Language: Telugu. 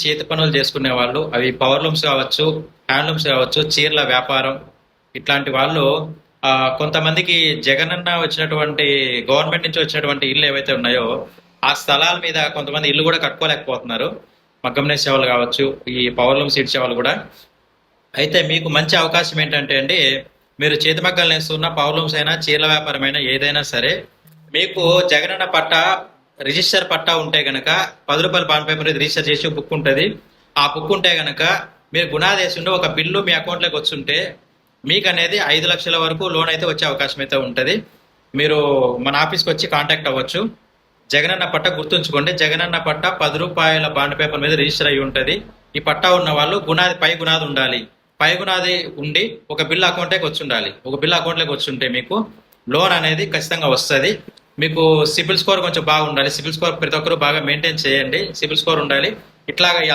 చేతి పనులు చేసుకునే వాళ్ళు, అవి పవర్లూమ్స్ కావచ్చు, హ్యాండ్లూమ్స్ కావచ్చు, చీరల వ్యాపారం, ఇట్లాంటి వాళ్ళు కొంతమందికి జగనన్న వచ్చినటువంటి గవర్నమెంట్ నుంచి వచ్చినటువంటి ఇల్లు ఏవైతే ఉన్నాయో ఆ స్థలాల మీద కొంతమంది ఇల్లు కూడా కట్టుకోలేకపోతున్నారు. మగ్గం నేసే వాళ్ళు కావచ్చు, ఈ పవర్లూమ్స్ ఇచ్చే వాళ్ళు కూడా. అయితే మీకు మంచి అవకాశం ఏంటంటే అండి, మీరు చేతి మగ్గలు నేస్తున్న పవర్లూమ్స్ అయినా చీరల వ్యాపారం అయినా ఏదైనా సరే, మీకు జగనన్న పట్టా రిజిస్టర్ పట్టా ఉంటే గనక రూ. 10 బాండ్ పేపర్ మీద రిజిస్టర్ చేసి బుక్ ఉంటుంది. ఆ బుక్ ఉంటే గనక మీరు గుణాదేశి ఉండి ఒక బిల్లు మీ అకౌంట్లోకి వచ్చుంటే మీకు అనేది 5 లక్షల వరకు లోన్ అయితే వచ్చే అవకాశం అయితే ఉంటుంది. మీరు మన ఆఫీస్కి వచ్చి కాంటాక్ట్ అవ్వచ్చు. జగనన్న పట్ట గుర్తుంచుకోండి, జగనన్న పట్ట రూ. 10 బాండ్ పేపర్ మీద రిజిస్టర్ అయ్యి ఉంటుంది. ఈ పట్టా ఉన్న వాళ్ళు పై గుణాది ఉండాలి. పై గుణాది ఉండి ఒక బిల్ అకౌంట్లోకి వచ్చి ఉండాలి. ఒక బిల్ అకౌంట్లోకి వచ్చి ఉంటే మీకు లోన్ అనేది ఖచ్చితంగా వస్తుంది. మీకు సిబిల్ స్కోర్ కొంచెం బాగా ఉండాలి. సిబిల్ స్కోర్ ప్రతి ఒక్కరు బాగా మెయింటైన్ చేయండి. సిబిల్ స్కోర్ ఉండాలి. ఇట్లాగా